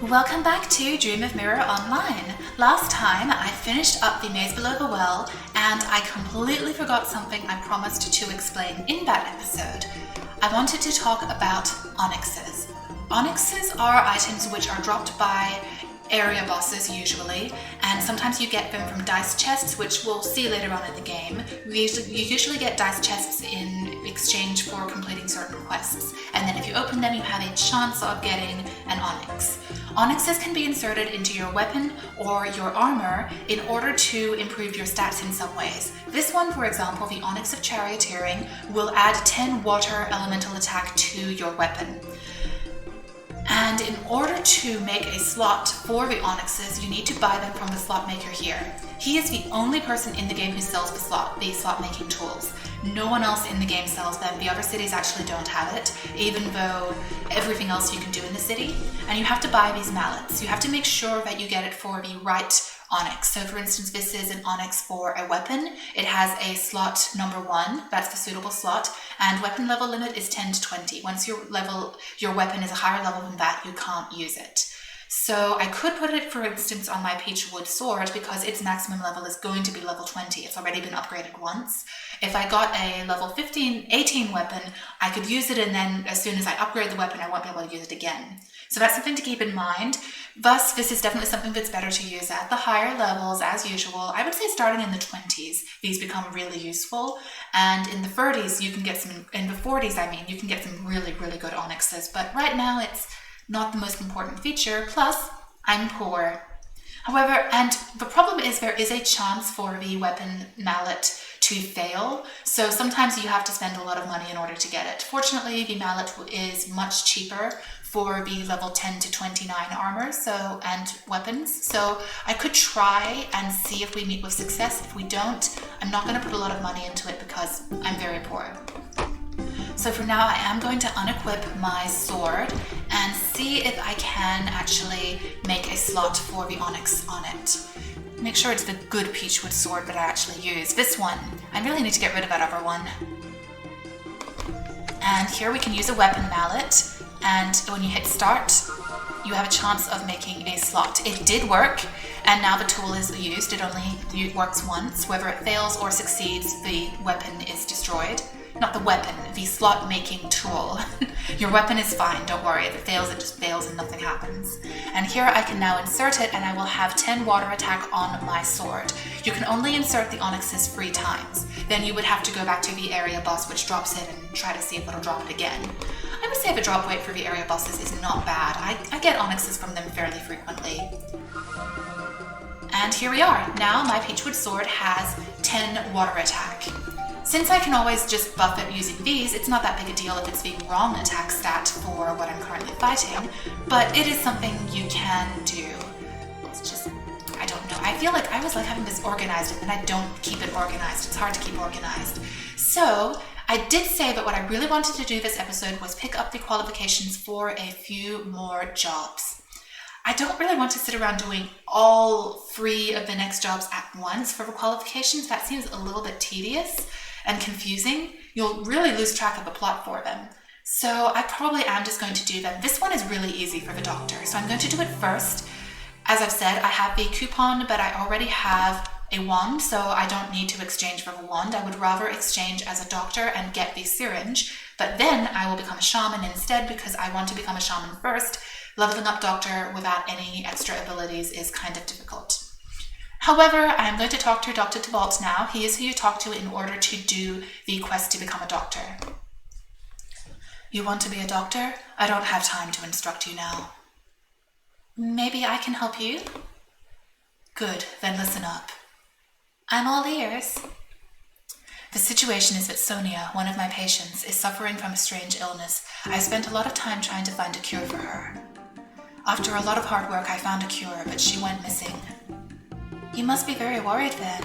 Welcome back to Dream of Mirror Online. Last time I finished up the maze below the well and I completely forgot something I promised to explain in that episode. I wanted to talk about onyxes. Onyxes are items which are dropped by area bosses usually, and sometimes you get them from dice chests, which we'll see later on in the game. You usually get dice chests in exchange for completing certain quests, and then if you open them you have a chance of getting an onyx. Onyxes can be inserted into your weapon or your armor in order to improve your stats in some ways. This one, for example, the Onyx of Charioteering, will add 10 water elemental attack to your weapon. And in order to make a slot for the onyxes, you need to buy them from the slot maker here. He is the only person in the game who sells the slot making tools. No one else in the game sells them. The other cities actually don't have it, even though everything else you can do in the city. And you have to buy these mallets. You have to make sure that you get it for the right onyx. So for instance, this is an onyx for a weapon. It has a slot number 1, that's the suitable slot, and weapon level limit is 10 to 20. Once your weapon is a higher level than that, you can't use it. So I could put it, for instance, on my Peachwood sword because its maximum level is going to be level 20. It's already been upgraded once. If I got a level 18 weapon, I could use it, and then as soon as I upgrade the weapon, I won't be able to use it again. So that's something to keep in mind. Thus, this is definitely something that's better to use at the higher levels, as usual. I would say starting in the 20s, these become really useful. And in the 30s, you can get some, in the 40s, you can get some really, really good onyxes. But right now, it's not the most important feature. Plus, I'm poor. However, and the problem is there is a chance for the weapon mallet to fail. So sometimes you have to spend a lot of money in order to get it. Fortunately, the mallet is much cheaper for the level 10 to 29 armor and weapons. So I could try and see if we meet with success. If we don't, I'm not going to put a lot of money into it because I'm very poor. So for now, I am going to unequip my sword and see if I can actually make a slot for the onyx on it. Make sure it's the good Peachwood sword that I actually use. This one. I really need to get rid of that other one. And here we can use a weapon mallet, and when you hit start, you have a chance of making a slot. It did work, and now the tool is used. It only works once. Whether it fails or succeeds, the weapon is destroyed. Not the weapon, the slot making tool. Your weapon is fine, don't worry. If it fails, it just fails and nothing happens. And here I can now insert it, and I will have 10 water attack on my sword. You can only insert the onyxes 3 times. Then you would have to go back to the area boss, which drops it, and try to see if it'll drop it again. I would say the drop rate for the area bosses is not bad. I get onyxes from them fairly frequently. And here we are. Now my Peachwood sword has 10 water attack. Since I can always just buff it using these, it's not that big a deal if it's the wrong attack stat for what I'm currently fighting, but it is something you can do. It's just, I don't know. I feel like I always like having this organized, and then I don't keep it organized. It's hard to keep organized. So I did say that what I really wanted to do this episode was pick up the qualifications for a few more jobs. I don't really want to sit around doing all 3 of the next jobs at once for the qualifications. That seems a little bit tedious and confusing. You'll really lose track of the plot for them. So I probably am just going to do them. This one is really easy for the doctor, so I'm going to do it first. As I've said, I have the coupon, but I already have a wand, so I don't need to exchange for the wand. I would rather exchange as a doctor and get the syringe, but then I will become a shaman instead because I want to become a shaman first. Leveling up doctor without any extra abilities is kind of difficult. However, I'm going to talk to Dr. Tybalt now. He is who you talk to in order to do the quest to become a doctor. You want to be a doctor? I don't have time to instruct you now. Maybe I can help you? Good, then listen up. I'm all ears. The situation is that Sonia, one of my patients, is suffering from a strange illness. I spent a lot of time trying to find a cure for her. After a lot of hard work, I found a cure, but she went missing. You must be very worried then.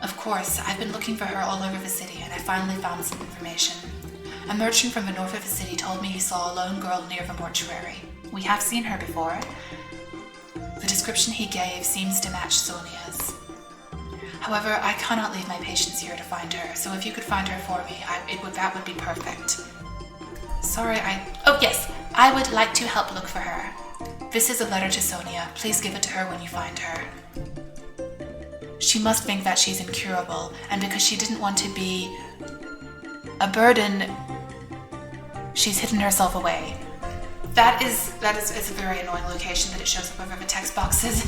Of course, I've been looking for her all over the city, and I finally found some information. A merchant from the north of the city told me he saw a lone girl near the mortuary. We have seen her before. The description he gave seems to match Sonia's. However, I cannot leave my patients here to find her, so if you could find her for me, that would be perfect. Sorry, oh yes, I would like to help look for her. This is a letter to Sonia. Please give it to her when you find her. She must think that she's incurable, and because she didn't want to be a burden, she's hidden herself away. That is it's a very annoying location that it shows up over the text boxes.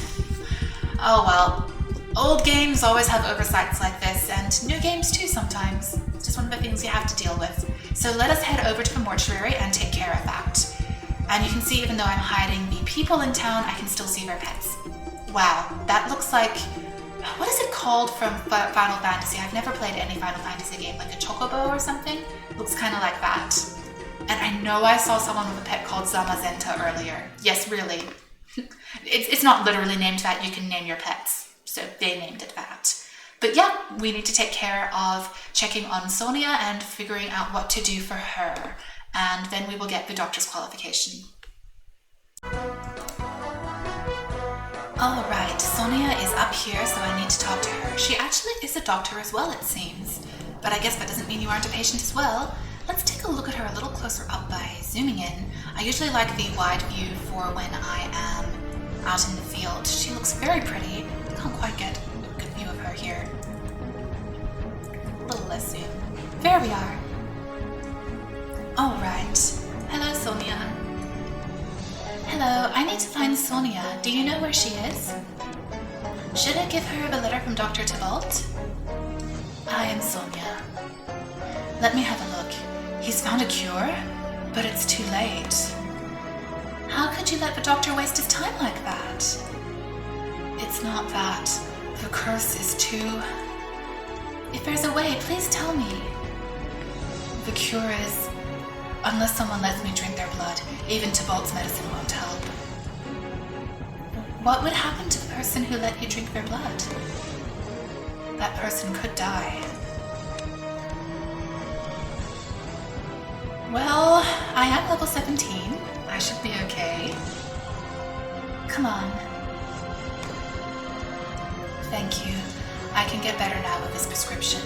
Oh well. Old games always have oversights like this, and new games too sometimes. It's just one of the things you have to deal with. So let us head over to the mortuary and take care of that. And you can see, even though I'm hiding the people in town, I can still see their pets. Wow, that looks like... What is it called from Final Fantasy? I've never played any Final Fantasy game, like a chocobo or something? Looks kind of like that. And I know I saw someone with a pet called Zamazenta earlier. Yes, really. It's not literally named that, you can name your pets. So they named it that. But yeah, we need to take care of checking on Sonia and figuring out what to do for her. And then we will get the doctor's qualification. Alright, Sonia is up here, so I need to talk to her. She actually is a doctor as well, it seems. But I guess that doesn't mean you aren't a patient as well. Let's take a look at her a little closer up by zooming in. I usually like the wide view for when I am out in the field. She looks very pretty. I can't quite get a good view of her here. A little less zoom. There we are. Alright. Hello, Sonia. Hello, I need to find Sonia. Do you know where she is? Should I give her the letter from Dr. Tybalt? I am Sonia. Let me have a look. He's found a cure, but it's too late. How could you let the doctor waste his time like that? It's not that. The curse is too... If there's a way, please tell me. The cure is... Unless someone lets me drink their blood, even Tybalt's medicine won't help. What would happen to the person who let you drink their blood? That person could die. Well, I am level 17. I should be okay. Come on. Thank you. I can get better now with this prescription.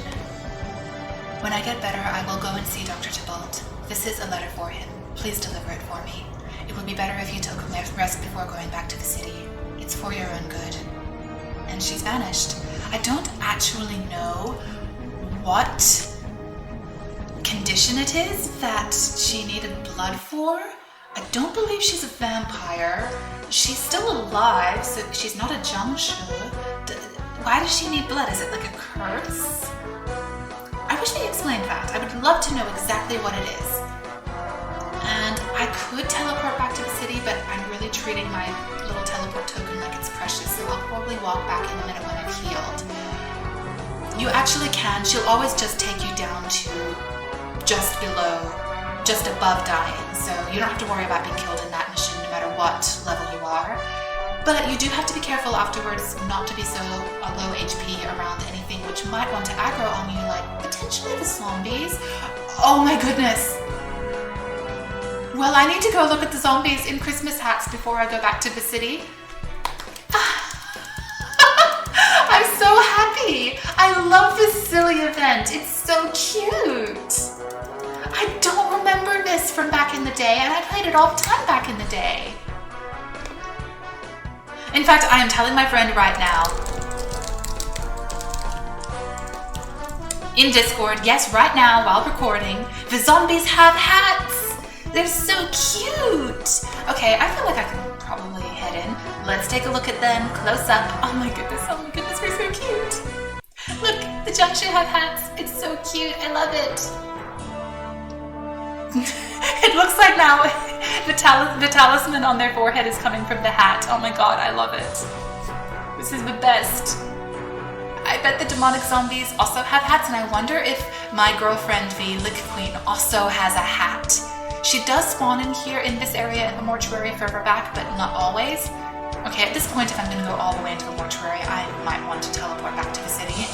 When I get better, I will go and see Dr. Tybalt. This is a letter for him. Please deliver it for me. It would be better if you took a rest before going back to the city. It's for your own good. And she's vanished. I don't actually know what condition it is that she needed blood for. I don't believe she's a vampire. She's still alive, so she's not a Jiangshi. Why does she need blood? Is it like a curse? I wish they explained that. I would love to know exactly what it is. And I could teleport back to the city, but I'm really treating my little teleport token like it's precious, so I'll probably walk back in a minute when I've healed. You actually can. She'll always just take you down to just below, just above dying, so you don't have to worry about being killed in that mission no matter what level you are. But you do have to be careful afterwards not to be so low HP around anything which might want to aggro on you, like potentially the zombies. Oh my goodness! Well, I need to go look at the zombies in Christmas hats before I go back to the city. I'm so happy! I love this silly event. It's so cute! I don't remember this from back in the day, and I played it all the time back in the day. In fact, I am telling my friend right now, in Discord, yes, right now, while recording, the zombies have hats! They're so cute! Okay, I feel like I can probably head in. Let's take a look at them close up. Oh my goodness, they're so cute! Look, the Jiangshi have hats. It's so cute, I love it. It looks like now the talisman on their forehead is coming from the hat. Oh my god, I love it. This is the best. I bet the demonic zombies also have hats, and I wonder if my girlfriend, the Lick Queen, also has a hat. She does spawn in here in this area in the mortuary further back, but not always. Okay, at this point, if I'm going to go all the way into the mortuary, I might want to teleport back to the city.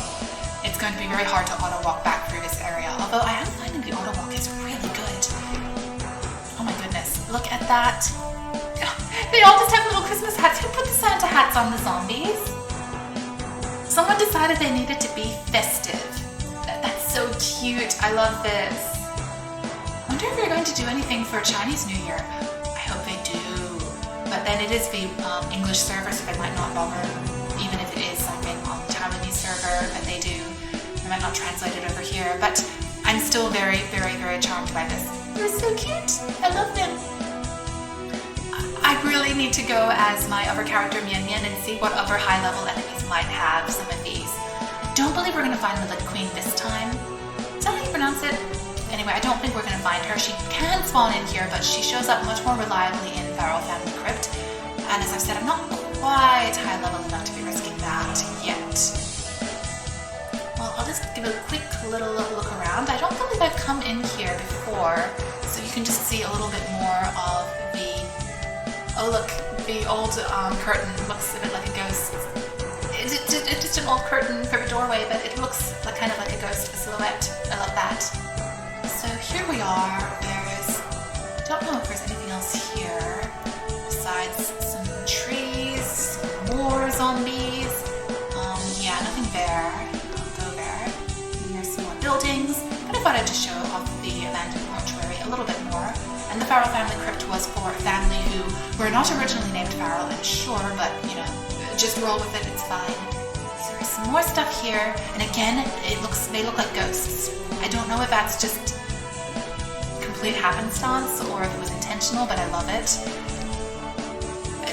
It's going to be very hard to auto-walk back through this area, although I am finding the auto-walk is really good. Oh my goodness, look at that. They all just have little Christmas hats. Who put the Santa hats on the zombies? Someone decided they needed to be festive. That's so cute. I love this. I wonder if they're going to do anything for Chinese New Year. I hope they do. But then and it is the English server, so they might not bother, even if it is like a Taiwanese server that they do. They might not translate it over here, but I'm still very, very, very charmed by this. They're so cute. I love them. I really need to go as my other character Mian Mian and see what other high-level enemies might have some of these. I don't believe we're going to find the Lit Queen this time. Is that how you pronounce it? Anyway, I don't think we're going to find her. She can spawn in here, but she shows up much more reliably in Pharaoh Family Crypt. And as I've said, I'm not quite high-level enough to be risking that yet. Well, I'll just give a quick little look around. I don't believe I've come in here before, so you can just see a little bit more of the... Oh look, the old curtain looks a bit like a ghost. It's just an old curtain for a doorway, but it looks like kind of like a ghost silhouette. I love that. So here we are. I don't know if there's anything else here besides some trees, some more zombies. Yeah, nothing there. I'll go there. And there's some more buildings. But I thought I'd just show off the abandoned mortuary a little bit more. And the Pharaoh Family Crypt was for a family who were not originally named Pharaoh, I'm sure, but you know, just roll with it, it's fine. So there's some more stuff here, and again, they look like ghosts. I don't know if that's just complete happenstance or if it was intentional, but I love it.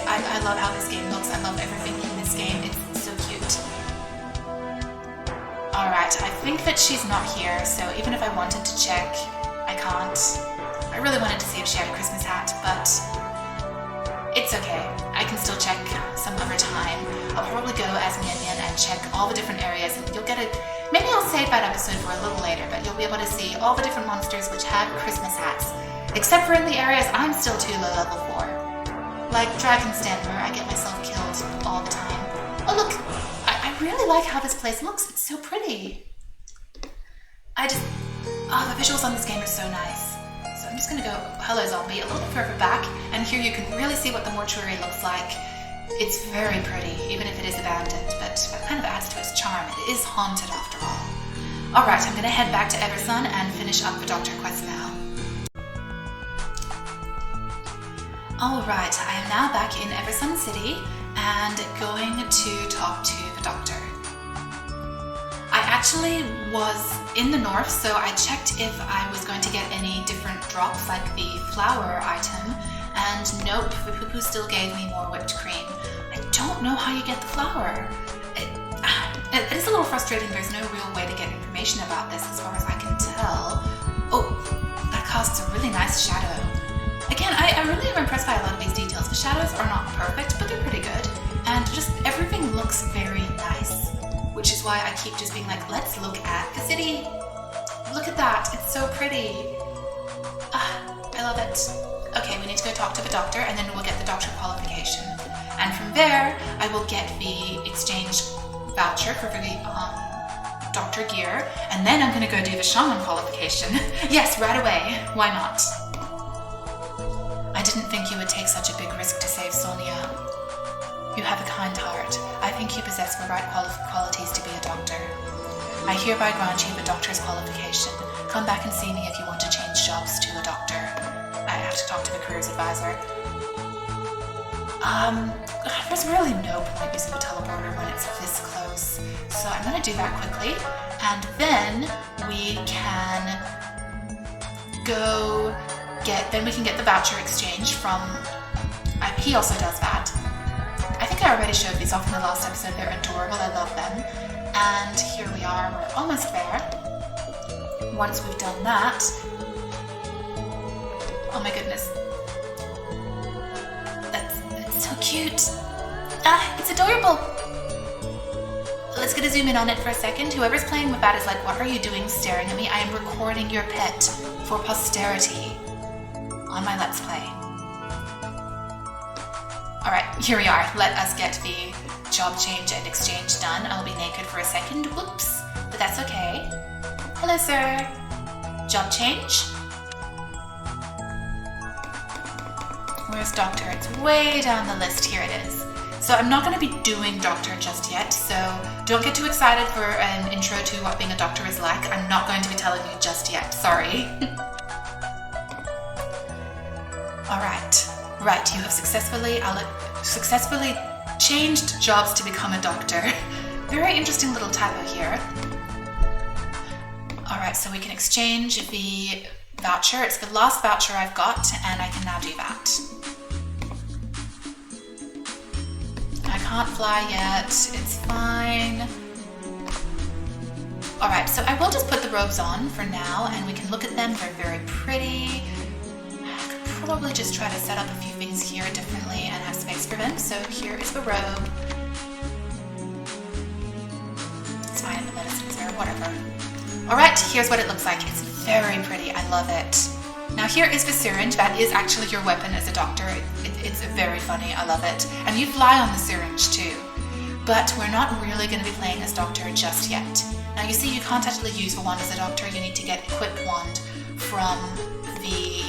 I love how this game looks. I love everything in this game. It's so cute. Alright, I think that she's not here, so even if I wanted to check, I can't. I really wanted to see if she had a Christmas hat, but it's okay. I can still check some other time. I'll probably go as Mian Mian and check all the different areas, and you'll get it. Maybe I'll save that episode for a little later, but you'll be able to see all the different monsters which have Christmas hats, except for in the areas I'm still too low level for. Like Dragon's Den, where I get myself killed all the time. Oh look, I really like how this place looks. It's so pretty. The visuals on this game are so nice. So I'm just gonna go, hello zombie, a little bit further back, and here you can really see what the mortuary looks like. It's very pretty, even if it is abandoned, but that kind of adds to its charm. It is haunted after all. Alright, I'm gonna head back to Eversun and finish up the Doctor quest now. Alright, I am now back in Eversun City and going to talk to the Doctor. I actually was in the north, so I checked if I was going to get any different drops like the flower item, and nope, the poo-poo still gave me more whipped cream. I don't know how you get the flower. It is a little frustrating. There's no real way to get information about this as far as I can tell. Oh, that casts a really nice shadow. Again, I really am impressed by a lot of these details. The shadows are not perfect, but they're pretty good. And just everything looks very nice, which is why I keep just being like, let's look at the city. Look at that, it's so pretty. I love it. Okay, we need to go talk to the Doctor, and then we'll get the Doctor qualification. And from there, I will get the exchange voucher for the Doctor gear, and then I'm gonna go do the shaman qualification. Yes, right away, why not? I didn't think you would take such a big risk to save Sonia. You have a kind heart. I think you possess the right qualities to be a doctor. I hereby grant you the doctor's qualification. Come back and see me if you want to change jobs to a doctor. I have to talk to the careers advisor. There's really no point using the teleporter when it's this close. So I'm going to do that quickly, and then we can go we can get the voucher exchange from, he also does that. I think I already showed these off in the last episode. They're adorable, I love them. And here we are, we're almost there. Once we've done that, oh my goodness. That's so cute. It's adorable. Let's get a zoom in on it for a second. Whoever's playing with that is like, what are you doing staring at me? I am recording your pet for posterity on my Let's Play. Alright, here we are. Let us get the job change and exchange done. I'll be naked for a second. Whoops. But that's okay. Hello, sir. Job change. Where's Doctor? It's way down the list. Here it is. So I'm not going to be doing Doctor just yet, so don't get too excited for an intro to what being a doctor is like. I'm not going to be telling you just yet. Sorry. Alright. Right, you have successfully changed jobs to become a doctor. Very interesting little typo here. Alright, so we can exchange the voucher. It's the last voucher I've got, and I can now do that. I can't fly yet. It's fine. Alright, so I will just put the robes on for now, and we can look at them. They're very pretty. I could probably just try to set up a few things here differently and have space for them. So here is the robe. It's fine, the medicine's there, whatever. Alright, here's what it looks like. It's very pretty. I love it. Now here is the syringe. That is actually your weapon as a doctor. It's very funny. I love it. And you fly on the syringe too. But we're not really going to be playing as doctor just yet. Now you see you can't actually use the wand as a doctor. You need to get equipped wand from the...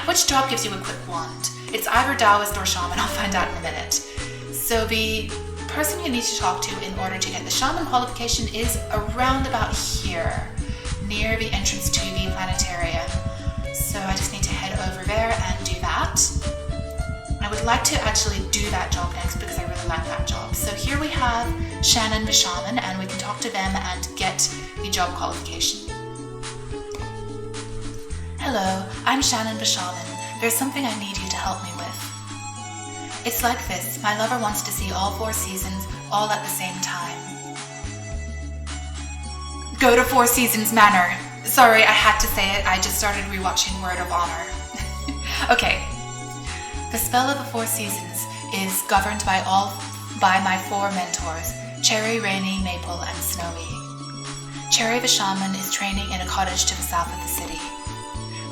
which job gives you equipped wand? It's either Taoist or shaman. I'll find out in a minute. So the person you need to talk to in order to get the shaman qualification is around about here, near the entrance to the planetarium. So I just need to head over there and do that. I would like to actually do that job next because I really like that job. So here we have Shannon the shaman, and we can talk to them and get the job qualification. Hello, I'm Shannon the shaman. There's something I need you to help me with. It's like this. My lover wants to see all 4 seasons all at the same time. Go to 4 Seasons Manor. Sorry, I had to say it. I just started rewatching Word of Honor. Okay. The spell of the 4 seasons is governed by my 4 mentors, Cherry, Rainy, Maple, and Snowy. Cherry the shaman is training in a cottage to the south of the city.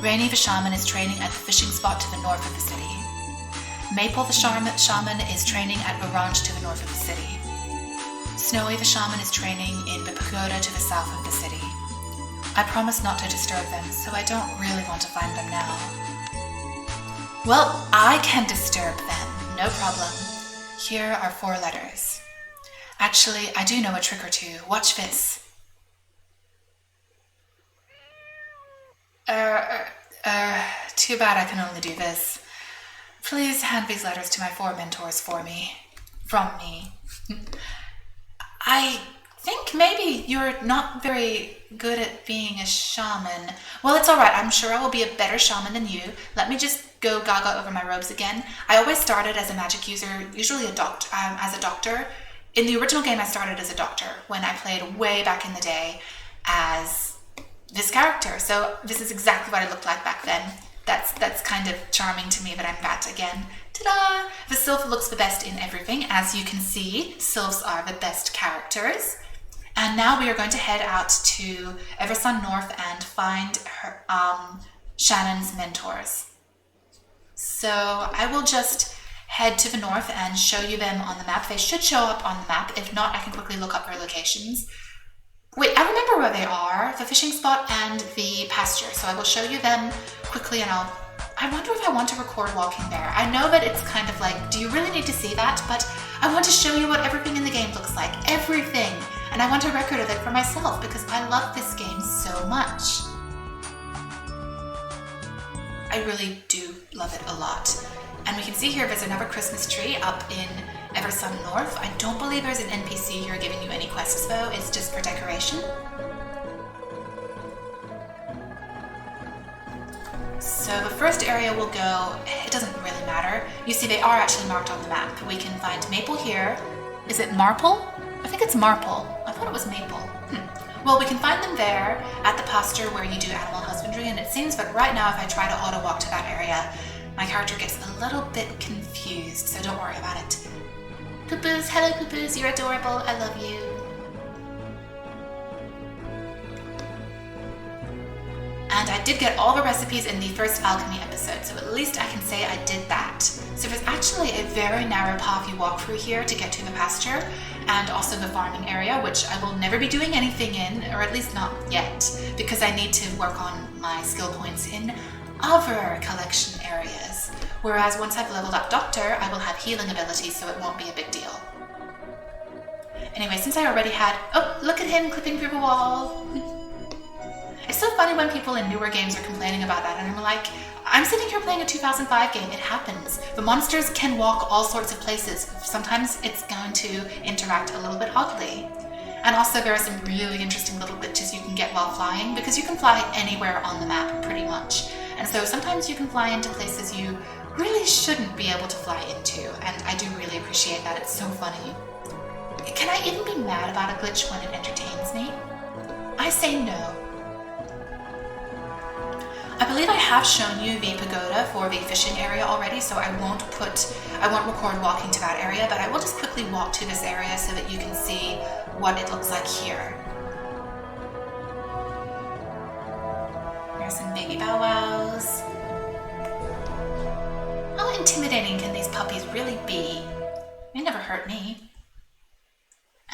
Rainy the shaman is training at the fishing spot to the north of the city. Maple the shaman is training at the ranch to the north of the city. Snowy the shaman is training in the pagoda to the south of the city. I promised not to disturb them, so I don't really want to find them now. Well, I can disturb them, no problem. Here are 4 letters. Actually, I do know a trick or two. Watch this. Too bad I can only do this. Please hand these letters to my 4 mentors for me. From me. I think maybe you're not very good at being a shaman. Well, it's alright. I'm sure I will be a better shaman than you. Let me just go gaga over my robes again. I always started as a magic user, usually as a doctor. In the original game, I started as a doctor when I played way back in the day as this character. So this is exactly what I looked like back then. That's kind of charming to me that I'm that again. Ta-da! The sylph looks the best in everything. As you can see, sylphs are the best characters. And now we are going to head out to Eversun North and find her, Shannon's mentors. So I will just head to the north and show you them on the map. They should show up on the map. If not, I can quickly look up their locations. Wait, I remember where they are, the fishing spot and the pasture. So I will show you them quickly, and I wonder if I want to record walking there. I know that it's kind of like, do you really need to see that? But I want to show you what everything in the game looks like. Everything. And I want a record of it for myself because I love this game so much. I really do love it a lot. And we can see here there's another Christmas tree up in Eversun North. I don't believe there's an NPC here giving you any quests though. It's just for decoration. So the first area we'll go, it doesn't really matter. You see they are actually marked on the map. We can find Maple here. Is it Marple? I think it's Marple. I thought it was Maple. Well, we can find them there at the pasture where you do animal husbandry, and it seems that right now if I try to auto walk to that area, my character gets a little bit confused, so don't worry about it. Poo-poos, hello Poo-poos, you're adorable, I love you. And I did get all the recipes in the first alchemy episode, so at least I can say I did that. So there's actually a very narrow path you walk through here to get to the pasture, and also the farming area, which I will never be doing anything in, or at least not yet, because I need to work on my skill points in other collection areas. Whereas once I've leveled up Doctor, I will have healing abilities, so it won't be a big deal. Anyway, since I already had... Oh, look at him clipping through the wall! It's so funny when people in newer games are complaining about that, and I'm like, I'm sitting here playing a 2005 game. It happens. The monsters can walk all sorts of places. Sometimes it's going to interact a little bit oddly. And also there are some really interesting little glitches you can get while flying, because you can fly anywhere on the map pretty much. And so sometimes you can fly into places you really shouldn't be able to fly into, and I do really appreciate that. It's so funny. Can I even be mad about a glitch when it entertains me? I say no. I believe I have shown you the pagoda for the fishing area already, so I won't record walking to that area, but I will just quickly walk to this area so that you can see what it looks like here. There's some baby bow wows. How intimidating can these puppies really be? They never hurt me.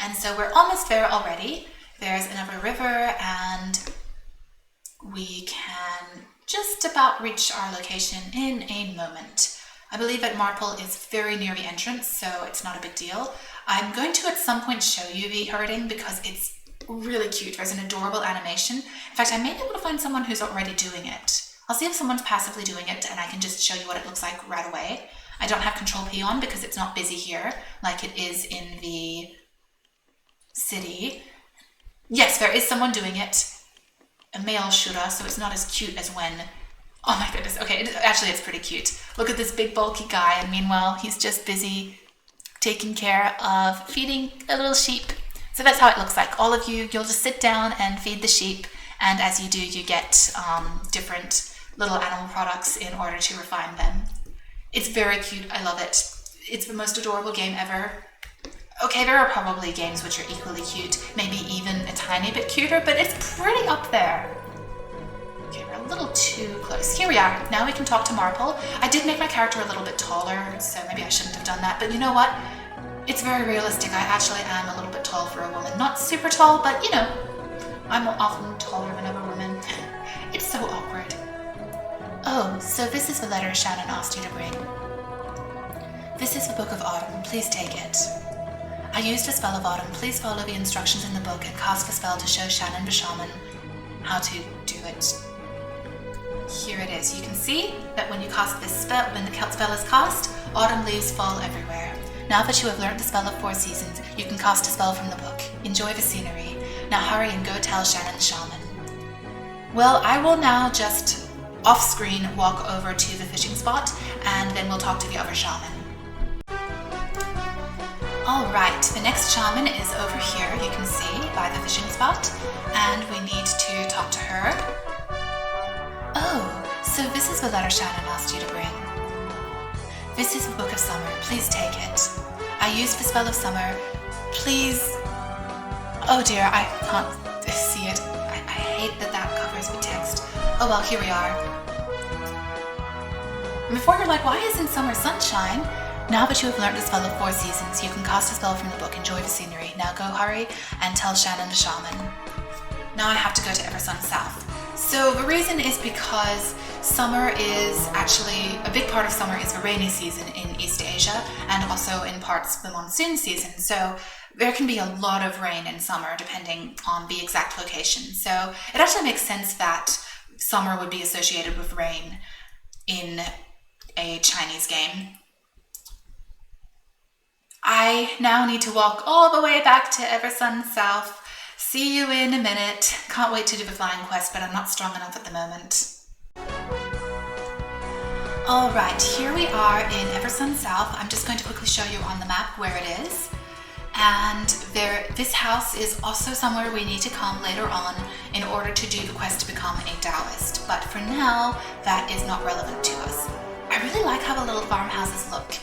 And so we're almost there already. There's another river, and we can just about reach our location in a moment. I believe that Marple is very near the entrance, so it's not a big deal. I'm going to at some point show you the herding because it's really cute. There's an adorable animation. In fact, I may be able to find someone who's already doing it. I'll see if someone's passively doing it and I can just show you what it looks like right away. I don't have Control P on because it's not busy here like it is in the city. Yes, there is someone doing it. A male shooter, so it's not as cute as when... Oh my goodness, okay, actually it's pretty cute. Look at this big bulky guy, and meanwhile he's just busy taking care of feeding a little sheep. So that's how it looks like. All of you, you'll just sit down and feed the sheep, and as you do, you get different little animal products in order to refine them. It's very cute, I love it. It's the most adorable game ever. Okay, there are probably games which are equally cute, maybe even a tiny bit cuter, but it's pretty up there. Okay, we're a little too close. Here we are. Now we can talk to Marple. I did make my character a little bit taller, so maybe I shouldn't have done that, but you know what? It's very realistic. I actually am a little bit tall for a woman. Not super tall, but you know, I'm often taller than other women. It's so awkward. Oh, so this is the letter Shannon asked you to bring. This is the Book of Autumn. Please take it. I used a spell of autumn. Please follow the instructions in the book and cast the spell to show Shannon the shaman how to do it. Here it is. You can see that when you cast this spell, when the spell is cast, autumn leaves fall everywhere. Now that you have learned the spell of 4 seasons, you can cast a spell from the book. Enjoy the scenery. Now hurry and go tell Shannon the shaman. Well, I will now just off-screen walk over to the fishing spot, and then we'll talk to the other shaman. Alright, the next shaman is over here, you can see, by the fishing spot, and we need to talk to her. Oh, so this is the letter Shannon asked you to bring. This is the Book of Summer, please take it. I used the spell of summer, please... Oh dear, I can't see it. I hate that that covers the text. Oh well, here we are. Before you're like, why isn't summer sunshine? Now that you have learned the spell of 4 seasons, you can cast a spell from the book. Enjoy the scenery. Now go hurry and tell Shannon the shaman. Now I have to go to Eversun South. So the reason is because summer is actually, a big part of summer is the rainy season in East Asia and also in parts of the monsoon season. So there can be a lot of rain in summer depending on the exact location. So it actually makes sense that summer would be associated with rain in a Chinese game. I now need to walk all the way back to Eversun South. See you in a minute. Can't wait to do the flying quest, but I'm not strong enough at the moment. Alright, here we are in Eversun South. I'm just going to quickly show you on the map where it is. And this house is also somewhere we need to come later on in order to do the quest to become a Taoist. But for now, that is not relevant to us. I really like how the little farmhouses look.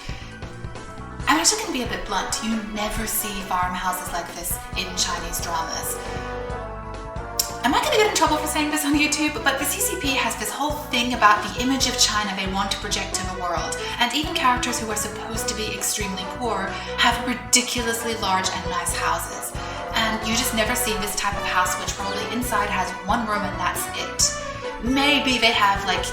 I'm actually going to be a bit blunt. You never see farmhouses like this in Chinese dramas. Am I going to get in trouble for saying this on YouTube? But the CCP has this whole thing about the image of China they want to project to the world. And even characters who are supposed to be extremely poor have ridiculously large and nice houses. And you just never see this type of house which probably inside has 1 room and that's it. Maybe they have like,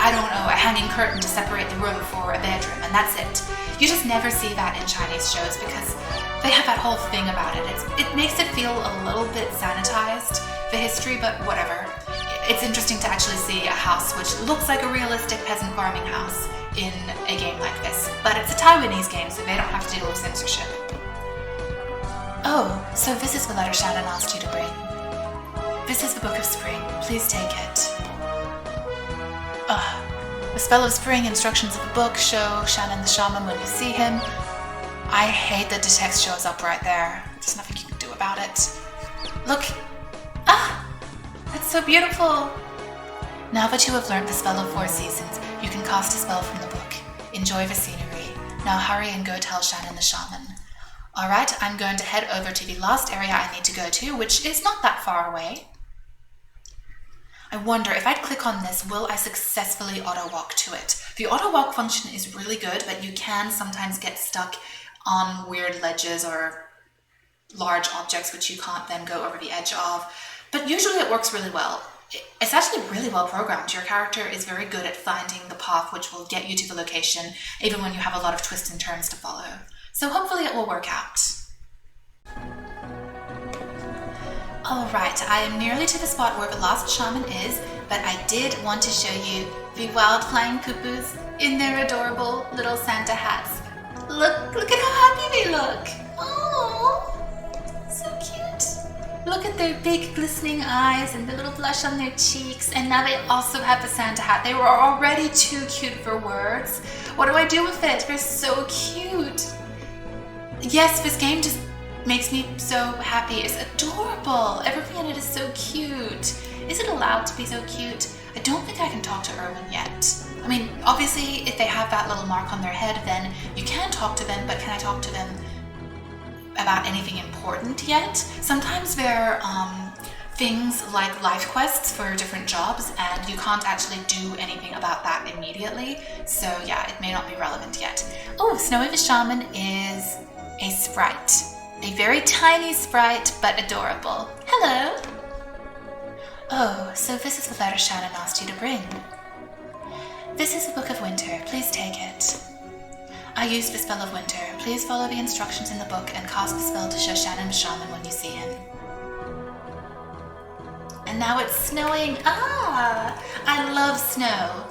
I don't know, a hanging curtain to separate the room for a bedroom, and that's it. You just never see that in Chinese shows because they have that whole thing about it. It makes it feel a little bit sanitized, the history, but whatever. It's interesting to actually see a house which looks like a realistic peasant farming house in a game like this. But it's a Taiwanese game, so they don't have to deal with censorship. Oh, so this is the letter Shannon asked you to bring. This is the Book of Spring. Please take it. The spell of spring, instructions of the book, show Shannon the shaman when you see him. I hate that the text shows up right there. There's nothing you can do about it. Look. That's so beautiful. Now that you have learned the spell of 4 seasons, you can cast a spell from the book. Enjoy the scenery. Now hurry and go tell Shannon the shaman. Alright, I'm going to head over to the last area I need to go to, which is not that far away. I wonder if I'd click on this, will I successfully auto-walk to it? The auto-walk function is really good, but you can sometimes get stuck on weird ledges or large objects which you can't then go over the edge of. But usually it works really well. It's actually really well programmed. Your character is very good at finding the path which will get you to the location, even when you have a lot of twists and turns to follow. So hopefully it will work out. Alright, I am nearly to the spot where the last shaman is, but I did want to show you the wild flying poo-poos in their adorable little Santa hats. Look at how happy they look! Oh, so cute! Look at their big glistening eyes and the little blush on their cheeks, and now they also have the Santa hat. They were already too cute for words. What do I do with it? They're so cute! Yes, this game just makes me so happy. It's adorable. Everything in it is so cute. Is it allowed to be so cute? I don't think I can talk to Erwin yet. I mean, obviously, if they have that little mark on their head, then you can talk to them, but can I talk to them about anything important yet? Sometimes there are things like life quests for different jobs, and you can't actually do anything about that immediately. So yeah, it may not be relevant yet. Oh, Snowy the Shaman is a sprite. A very tiny sprite, but adorable. Hello! Oh, so this is the letter Shannon asked you to bring. This is the Book of Winter. Please take it. I used the spell of winter. Please follow the instructions in the book and cast the spell to show Shannon the shaman when you see him. And now it's snowing. I love snow.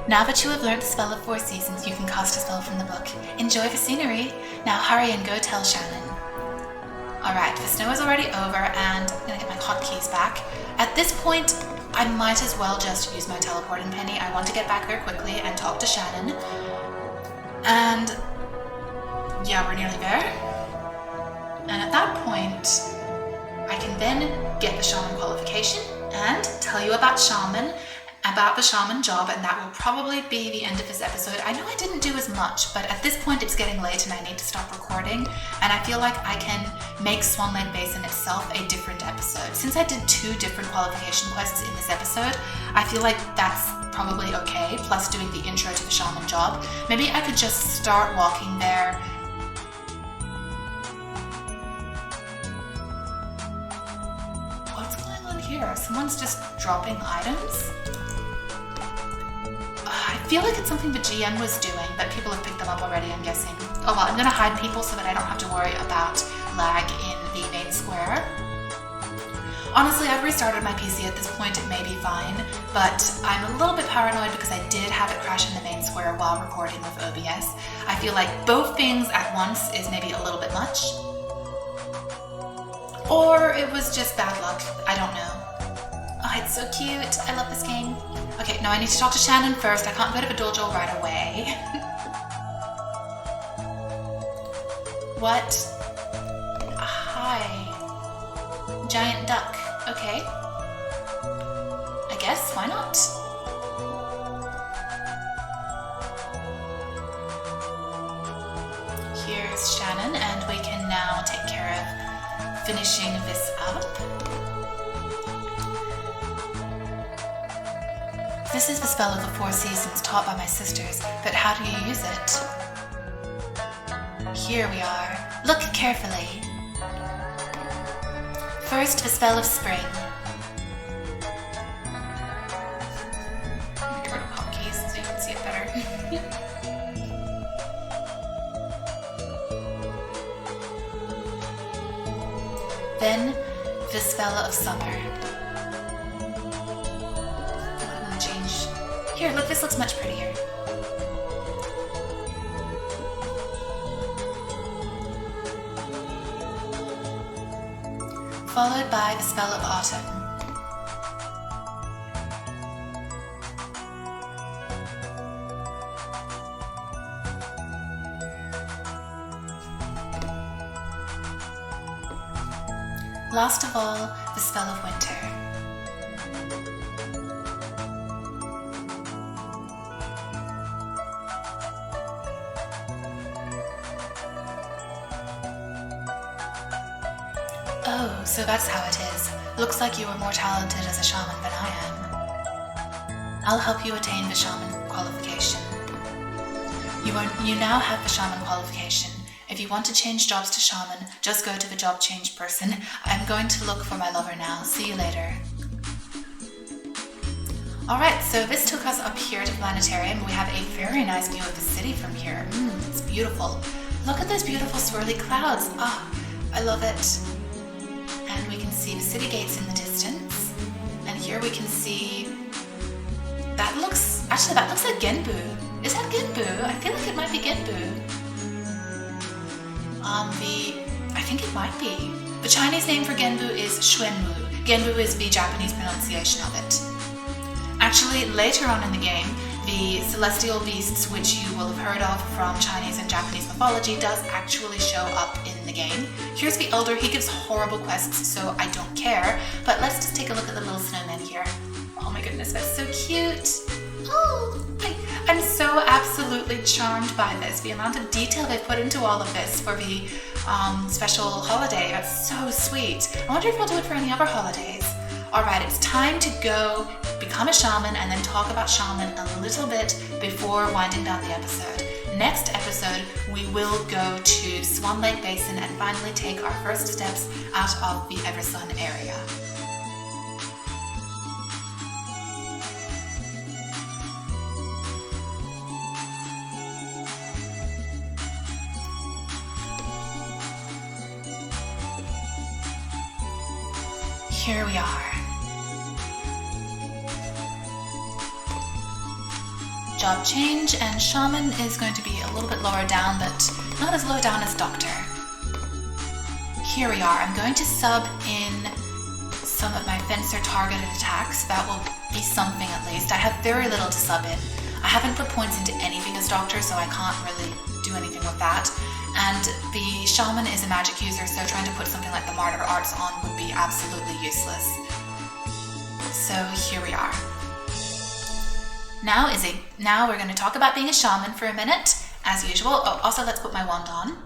Now that you have learned the spell of 4 seasons, you can cast a spell from the book. Enjoy the scenery. Now hurry and go tell Shannon. Alright, the snow is already over and I'm gonna get my hotkeys back. At this point, I might as well just use my teleporting penny. I want to get back there quickly and talk to Shannon. And yeah, we're nearly there. And at that point, I can then get the shaman qualification and tell you about the shaman job, and that will probably be the end of this episode. I know I didn't do as much, but at this point it's getting late and I need to stop recording, and I feel like I can make Swan Lake Basin itself a different episode. Since I did 2 different qualification quests in this episode, I feel like that's probably okay, plus doing the intro to the shaman job. Maybe I could just start walking there. What's going on here? Someone's just dropping items? I feel like it's something the GM was doing, but people have picked them up already, I'm guessing. Oh well, I'm gonna hide people so that I don't have to worry about lag in the main square. Honestly, I've restarted my PC at this point, it may be fine, but I'm a little bit paranoid because I did have it crash in the main square while recording with OBS. I feel like both things at once is maybe a little bit much. Or it was just bad luck, I don't know. Oh, it's so cute. I love this game. Okay, now I need to talk to Shannon first. I can't go to the dojo right away. What? Hi. Giant duck. Okay. I guess, why not? Here's Shannon, and we can now take care of finishing this up. This is the spell of the 4 seasons taught by my sisters, but how do you use it? Here we are. Look carefully. First, the spell of spring. Get rid of hotkeys. Then the spell of summer. I'm gonna change. Here, look, this looks much prettier. Followed by the spell of autumn. Last of all, the spell of winter. Oh, so that's how it is. Looks like you are more talented as a shaman than I am. I'll help you attain the shaman qualification. You now have the shaman qualification. If you want to change jobs to shaman, just go to the job change person. I'm going to look for my lover now. See you later. Alright, so this took us up here to Planetarium. We have a very nice view of the city from here. It's beautiful. Look at those beautiful swirly clouds. Ah, I love it. And we can see the city gates in the distance. And here we can see... that looks like Genbu. Is that Genbu? I feel like it might be Genbu. I think it might be. The Chinese name for Genbu is Xuanwu. Genbu is the Japanese pronunciation of it. Actually, later on in the game, the celestial beasts, which you will have heard of from Chinese and Japanese mythology, does actually show up in the game. Here's the Elder. He gives horrible quests, so I don't care. But let's just take a look at the little snowman here. Oh my goodness, that's so cute. Oh, I'm so absolutely charmed by this. The amount of detail they put into all of this for the special holiday. That's so sweet. I wonder if we'll do it for any other holidays. Alright, it's time to go become a shaman and then talk about shaman a little bit before winding down the episode. Next episode, we will go to Swan Lake Basin and finally take our first steps out of the Eversun area. Here we are. Job change, and shaman is going to be a little bit lower down, but not as low down as doctor. Here we are. I'm going to sub in some of my fencer targeted attacks. That will be something at least. I have very little to sub in. I haven't put points into anything as doctor, so I can't really do anything with that. And the shaman is a magic user, so trying to put something like the martyr arts on would be absolutely useless. So here we are. Now we're going to talk about being a shaman for a minute, as usual. Oh, also let's put my wand on.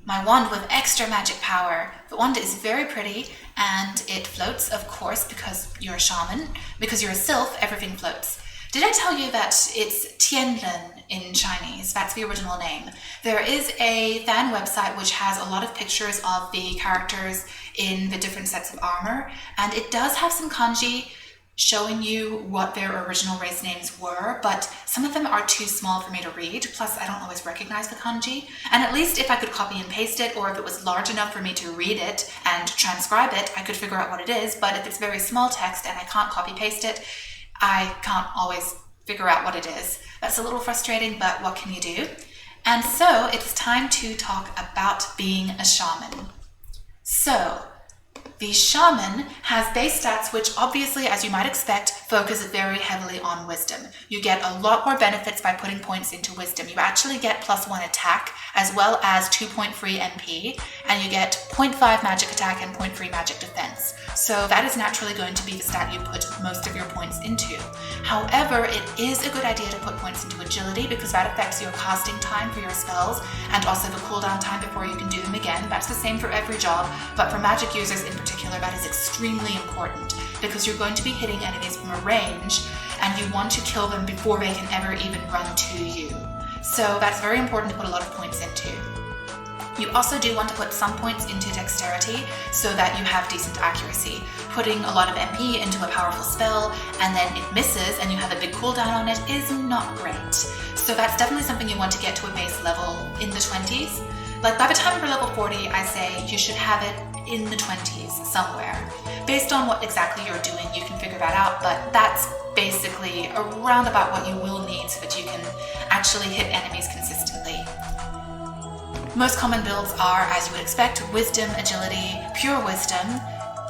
My wand with extra magic power. The wand is very pretty and it floats, of course, because you're a shaman. Because you're a sylph, everything floats. Did I tell you that it's Tianren in Chinese? That's the original name. There is a fan website which has a lot of pictures of the characters in the different sets of armor, and it does have some kanji showing you what their original race names were, but some of them are too small for me to read, plus I don't always recognize the kanji. And at least if I could copy and paste it, or if it was large enough for me to read it and transcribe it, I could figure out what it is. But if it's very small text and I can't copy paste it, I can't always figure out what it is. That's a little frustrating, but what can you do? And so it's time to talk about being a shaman. So the shaman has base stats which obviously, as you might expect, focus very heavily on wisdom. You get a lot more benefits by putting points into wisdom. You actually get +1 attack as well as 2.3 MP, and you get 0.5 magic attack and 0.3 magic defense. So that is naturally going to be the stat you put most of your points into. However, it is a good idea to put points into agility because that affects your casting time for your spells and also the cooldown time before you can do them again. That's the same for every job, but for magic users in particular, that is extremely important because you're going to be hitting enemies from a range and you want to kill them before they can ever even run to you. So that's very important to put a lot of points into. You also do want to put some points into dexterity so that you have decent accuracy. Putting a lot of MP into a powerful spell and then it misses and you have a big cooldown on it is not great. So that's definitely something you want to get to a base level in the 20s. Like by the time you're level 40, I say you should have it in the 20s somewhere. Based on what exactly you're doing, you can figure that out, but that's basically around about what you will need so that you can actually hit enemies consistently. Most common builds are, as you would expect, wisdom, agility, pure wisdom,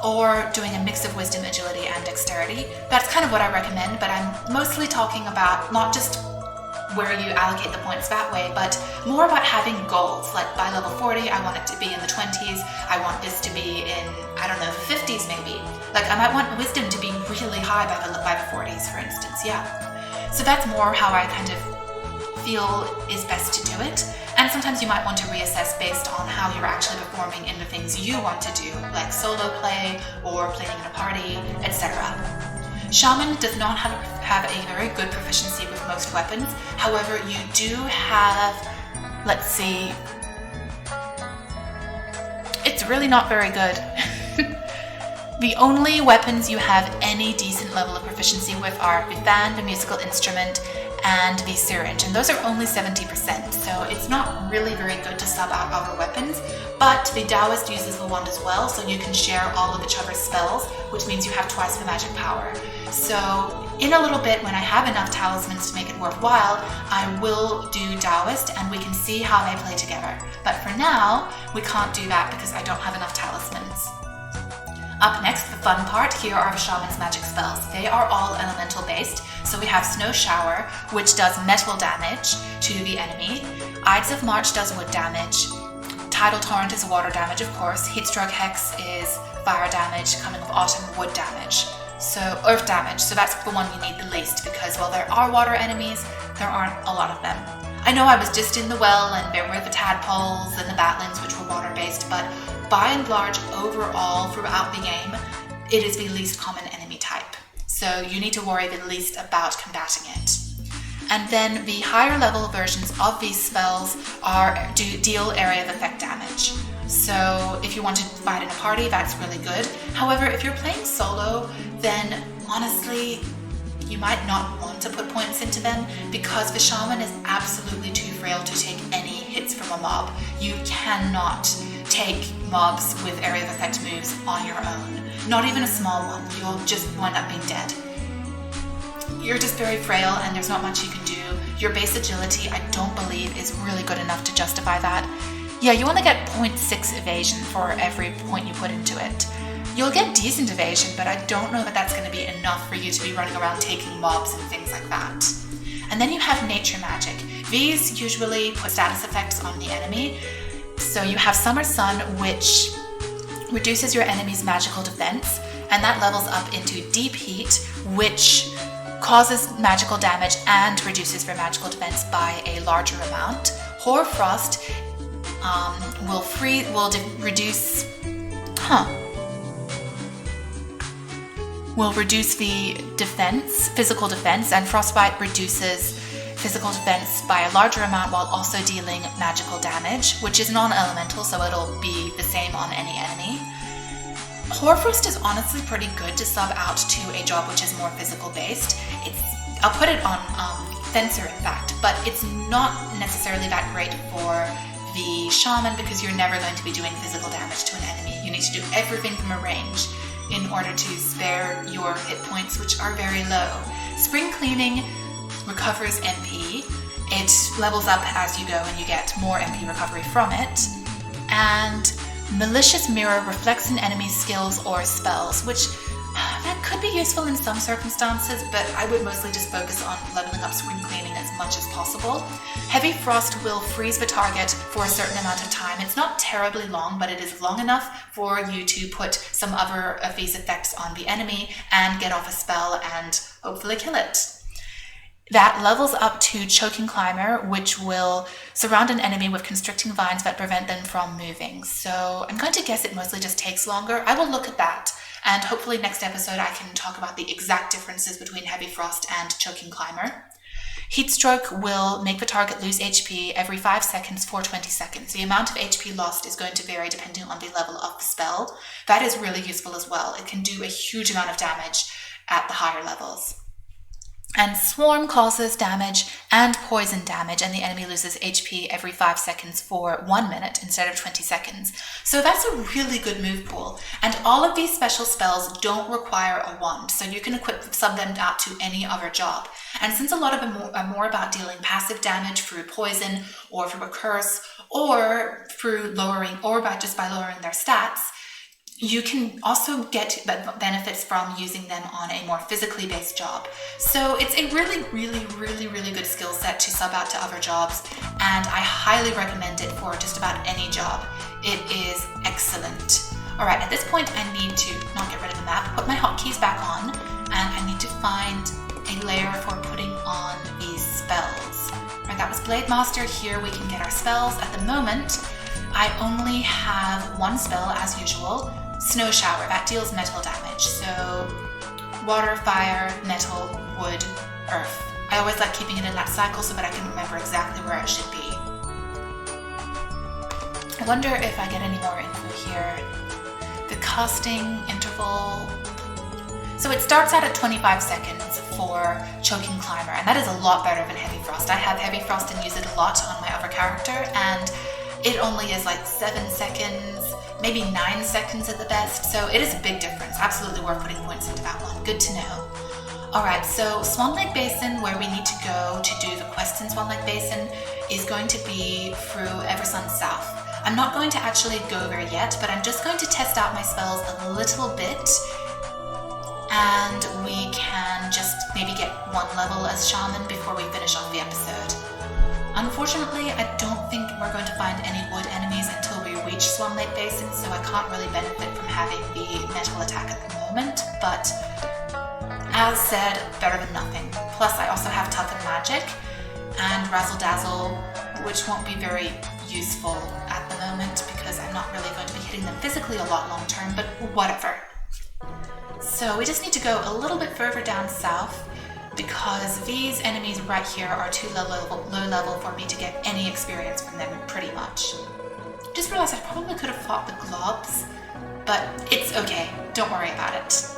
or doing a mix of wisdom, agility, and dexterity. That's kind of what I recommend, but I'm mostly talking about not just where you allocate the points that way, but more about having goals. Like by level 40, I want it to be in the 20s. I want this to be in, I don't know, the 50s maybe. Like I might want wisdom to be really high by the 40s, for instance, yeah. So that's more how I kind of feel is best to do it. And sometimes you might want to reassess based on how you're actually performing in the things you want to do, like solo play or playing in a party, etc. Shaman does not have a very good proficiency with most weapons. However, you do have, let's see, it's really not very good. The only weapons you have any decent level of proficiency with are the fan, the musical instrument, and the syringe, and those are only 70%, so it's not really very good to sub out other weapons. But the Taoist uses the wand as well, so you can share all of each other's spells, which means you have twice the magic power. So in a little bit, when I have enough talismans to make it worthwhile, I will do Taoist and we can see how they play together. But for now, we can't do that because I don't have enough talismans. Up next, the fun part, here are the shaman's magic spells. They are all elemental based, so we have Snow Shower, which does metal damage to the enemy. Ides of March does wood damage. Tidal Torrent is water damage, of course. Heatstroke Hex is fire damage, coming with Autumn wood damage. So earth damage, so that's the one you need the least because while there are water enemies, there aren't a lot of them. I know I was just in the well and there were the tadpoles and the batlings which were water based, but by and large, overall, throughout the game, it is the least common enemy type. So you need to worry the least about combating it. And then the higher level versions of these spells deal area of effect damage. So if you want to fight in a party, that's really good. However, if you're playing solo, then honestly, you might not want to put points into them because the shaman is absolutely too frail to take any hits from a mob. You cannot take mobs with area of effect moves on your own. Not even a small one. You'll just wind up being dead. You're just very frail and there's not much you can do. Your base agility, I don't believe, is really good enough to justify that. Yeah, you only get 0.6 evasion for every point you put into it. You'll get decent evasion, but I don't know that that's going to be enough for you to be running around taking mobs and things like that. And then you have nature magic. These usually put status effects on the enemy. So you have Summer Sun, which reduces your enemy's magical defense, and that levels up into Deep Heat, which causes magical damage and reduces their magical defense by a larger amount. Hoarfrost will reduce the defense, physical defense, and Frostbite reduces physical defense by a larger amount while also dealing magical damage, which is non-elemental, so it'll be the same on any enemy. Hoarfrost is honestly pretty good to sub out to a job which is more physical based. I'll put it on Fencer in fact, but it's not necessarily that great for the shaman because you're never going to be doing physical damage to an enemy. You need to do everything from a range in order to spare your hit points, which are very low. Spring Cleaning recovers MP. It levels up as you go and you get more MP recovery from it. And Malicious Mirror reflects an enemy's skills or spells, which that could be useful in some circumstances, but I would mostly just focus on leveling up Spring Cleaning as much as possible. Heavy Frost will freeze the target for a certain amount of time. It's not terribly long, but it is long enough for you to put some other of these effects on the enemy and get off a spell and hopefully kill it. That levels up to Choking Climber, which will surround an enemy with constricting vines that prevent them from moving. So I'm going to guess it mostly just takes longer. I will look at that, and hopefully next episode I can talk about the exact differences between Heavy Frost and Choking Climber. Heatstroke will make the target lose HP every 5 seconds for 20 seconds. The amount of HP lost is going to vary depending on the level of the spell. That is really useful as well. It can do a huge amount of damage at the higher levels. And Swarm causes damage and poison damage, and the enemy loses HP every 5 seconds for 1 minute instead of 20 seconds. So that's a really good move pool. And all of these special spells don't require a wand, so you can sub them out to any other job. And since a lot of them are more about dealing passive damage through poison or through a curse or through lowering or just by lowering their stats, you can also get benefits from using them on a more physically based job. So it's a really good skill set to sub out to other jobs, and I highly recommend it for just about any job. It is excellent. All right, at this point I need to not get rid of the map, put my hotkeys back on, and I need to find a layer for putting on these spells. All right, that was Blade Master. Here we can get our spells. At the moment, I only have one spell as usual, Snow Shower. That deals metal damage. So water, fire, metal, wood, earth. I always like keeping it in that cycle so that I can remember exactly where it should be. I wonder if I get any more info here. The casting interval. So it starts out at 25 seconds for Choking Climber, and that is a lot better than Heavy Frost. I have Heavy Frost and use it a lot on my other character, and it only is like 7 seconds, maybe 9 seconds at the best, so it is a big difference. Absolutely worth putting points into that one. Good to know. Alright, so Swan Lake Basin, where we need to go to do the quest in Swan Lake Basin, is going to be through Eversun South. I'm not going to actually go there yet, but I'm just going to test out my spells a little bit, and we can just maybe get 1 level as Shaman before we finish off the episode. Unfortunately, I don't think we're going to find any wood enemies until we reach Swan Lake Basin, so I can't really benefit from having the metal attack at the moment, but as said, better than nothing. Plus, I also have Toughen Magic and Razzle Dazzle, which won't be very useful at the moment because I'm not really going to be hitting them physically a lot long term, but whatever. So we just need to go a little bit further down south, because these enemies right here are too low level for me to get any experience from them, pretty much. Just realized I probably could have fought the globs, but it's okay, don't worry about it.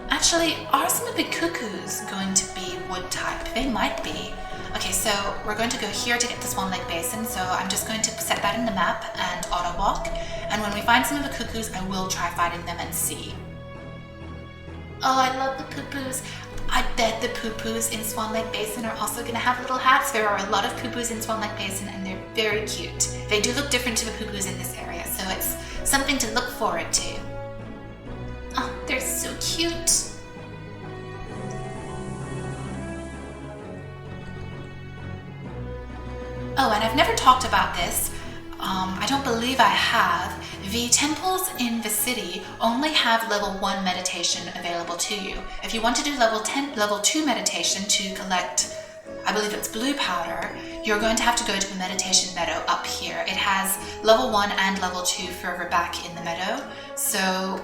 Actually, are some of the cuckoos going to be wood type? They might be. Okay, so we're going to go here to get the Swan Lake Basin, so I'm just going to set that in the map and auto walk, and when we find some of the cuckoos, I will try fighting them and see. Oh, I love the poo-poos. I bet the poo-poos in Swan Lake Basin are also going to have little hats. There are a lot of poo-poos in Swan Lake Basin, and they're very cute. They do look different to the poo-poos in this area, so it's something to look forward to. Oh, they're so cute. Oh, and I've never talked about this. I don't believe I have. The temples in the city only have level 1 meditation available to you. If you want to do level 2 meditation to collect, I believe it's blue powder, you're going to have to go to the meditation meadow up here. It has level 1 and level 2 further back in the meadow, so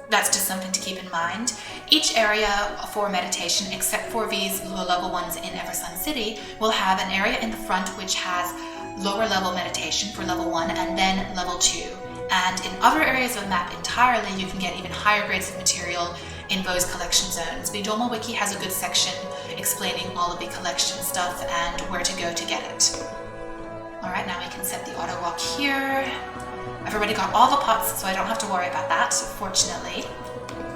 that's just something to keep in mind. Each area for meditation, except for these low level ones in Eversun City, will have an area in the front which has lower level meditation for level 1 and then level 2. And in other areas of the map entirely, you can get even higher grades of material in those collection zones. The Doma Wiki has a good section explaining all of the collection stuff and where to go to get it. Alright, now we can set the auto walk here. I've already got all the pots, so I don't have to worry about that, fortunately.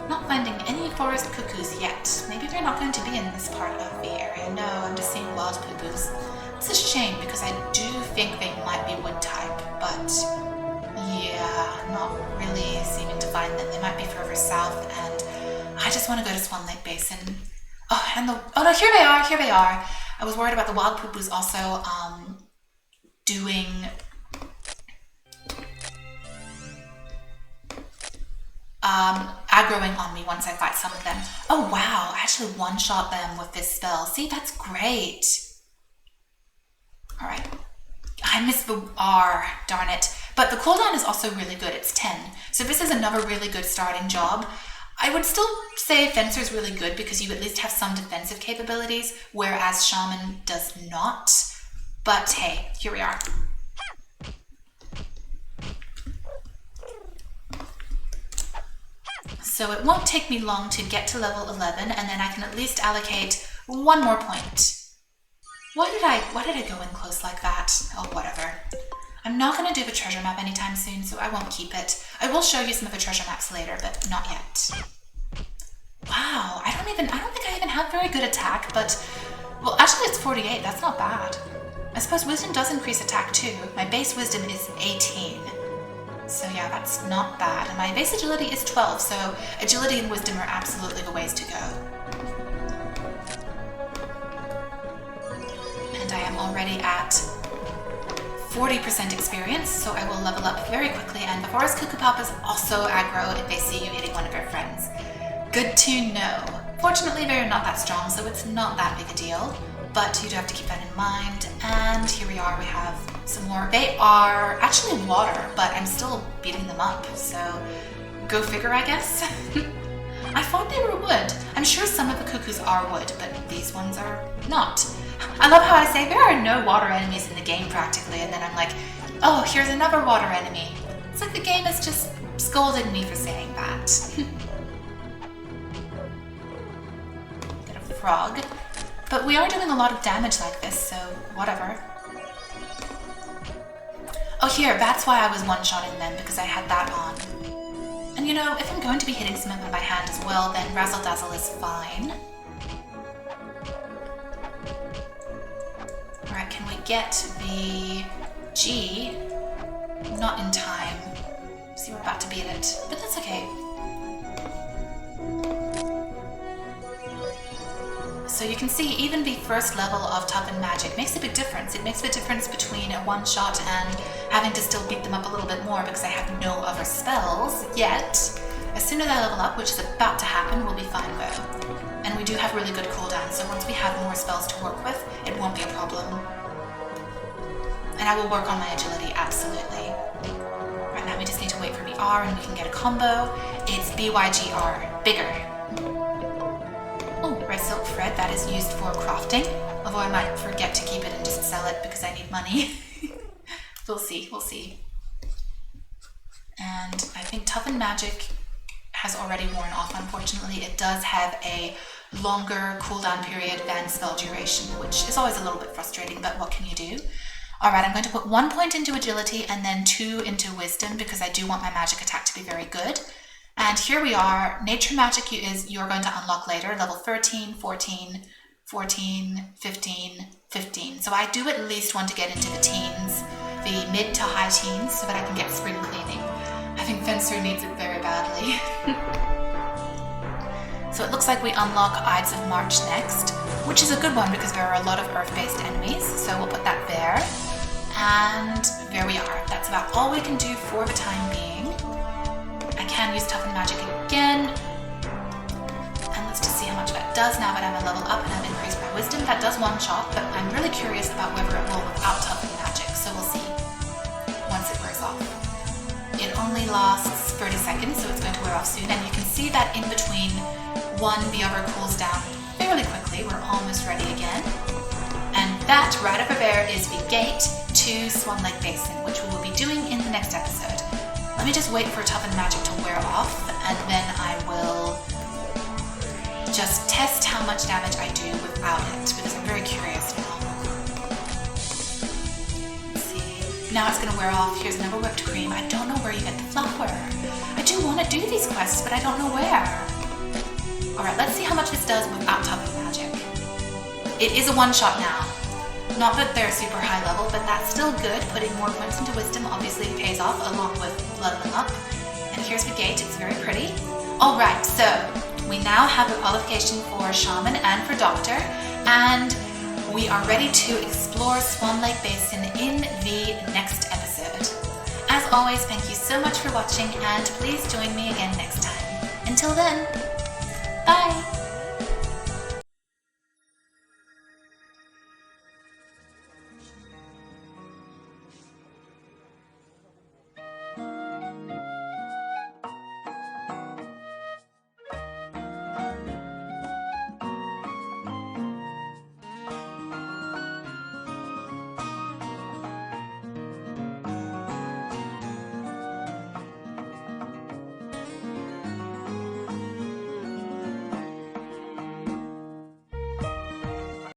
Not finding any forest cuckoos yet. Maybe they're not going to be in this part of the area. No, I'm just seeing wild cuckoos. It's a shame because I do think they might be wood type, but yeah, not really seeming to find them. They might be further south, and I just want to go to Swan Lake Basin. Oh, and oh no, here they are. I was worried about the wild poo-poos also doing aggroing on me once I fight some of them. Oh wow, I actually one-shot them with this spell. See, that's great. Alright. I missed the R, darn it. But the cooldown is also really good, it's 10. So this is another really good starting job. I would still say Fencer is really good because you at least have some defensive capabilities, whereas Shaman does not. But hey, here we are. So it won't take me long to get to level 11, and then I can at least allocate one more point. Why did I go in close like that? Oh, whatever. I'm not going to do the treasure map anytime soon, so I won't keep it. I will show you some of the treasure maps later, but not yet. Wow, I don't think I even have very good attack, but, well, actually it's 48, that's not bad. I suppose wisdom does increase attack too. My base wisdom is 18. So yeah, that's not bad. And my base agility is 12, so agility and wisdom are absolutely the ways to go. And I am already at 40% experience, so I will level up very quickly. And the forest cuckoo papas also aggro if they see you hitting one of your friends. Good to know. Fortunately, they're not that strong, so it's not that big a deal. But you do have to keep that in mind. And here we are, we have some more. They are actually water, but I'm still beating them up, so go figure, I guess. I thought they were wood. I'm sure some of the cuckoos are wood, but these ones are not. I love how I say there are no water enemies in the game practically, and then I'm like, oh, here's another water enemy. It's like the game has just scolded me for saying that. Get a frog. But we are doing a lot of damage like this, so whatever. Oh, here, that's why I was one-shotting them, because I had that on. And you know, if I'm going to be hitting some of them by hand as well, then Razzle Dazzle is fine. Alright, can we get the G? Not in time. See, we're about to beat it, but that's okay. So you can see even the first level of Toughen Magic makes a big difference. It makes the difference between a one-shot and having to still beat them up a little bit more because I have no other spells yet. As soon as I level up, which is about to happen, we'll be fine though. And we do have really good cooldowns, so once we have more spells to work with, it won't be a problem. And I will work on my agility, absolutely. Right now we just need to wait for the R and we can get a combo. It's BYGR, bigger. Oh, red silk thread, that is used for crafting. Although I might forget to keep it and just sell it because I need money. We'll see, we'll see. And I think Toughen Magic has already worn off, unfortunately. It does have a longer cooldown period than spell duration, which is always a little bit frustrating, but what can you do? Alright, I'm going to put 1 point into agility and then 2 into wisdom because I do want my magic attack to be very good. And here we are. Nature magic you're going to unlock later, level 13, 14, 14, 15, 15. So I do at least want to get into the teens, the mid to high teens, so that I can get spring cleaning. I think Fencer needs it very badly. So it looks like we unlock Ides of March next, which is a good one because there are a lot of earth-based enemies, so we'll put that there. And there we are. That's about all we can do for the time being. I can use Toughen Magic again. And let's just see how much that does now that I'm a level up and I've increased my wisdom. That does one shot, but I'm really curious about whether it will without Toughen Magic, so we'll see once it wears off. It only lasts 30 seconds, so it's going to wear off soon, and you can see that in between one, the other cools down fairly quickly. We're almost ready again. And that right over there is the gate to Swan Lake Basin, which we will be doing in the next episode. Let me just wait for Toughen Magic to wear off, and then I will just test how much damage I do without it, because I'm very curious now. Let's see. Now it's going to wear off. Here's another whipped cream. I don't know where you get the flour. I do want to do these quests, but I don't know where. Alright, let's see how much this does without Toughen Magic. It is a one-shot now. Not that they're super high level, but that's still good. Putting more points into wisdom obviously pays off along with leveling up. And here's the gate, it's very pretty. Alright, so we now have a qualification for Shaman and for Doctor, and we are ready to explore Swan Lake Basin in the next episode. As always, thank you so much for watching, and please join me again next time. Until then, bye!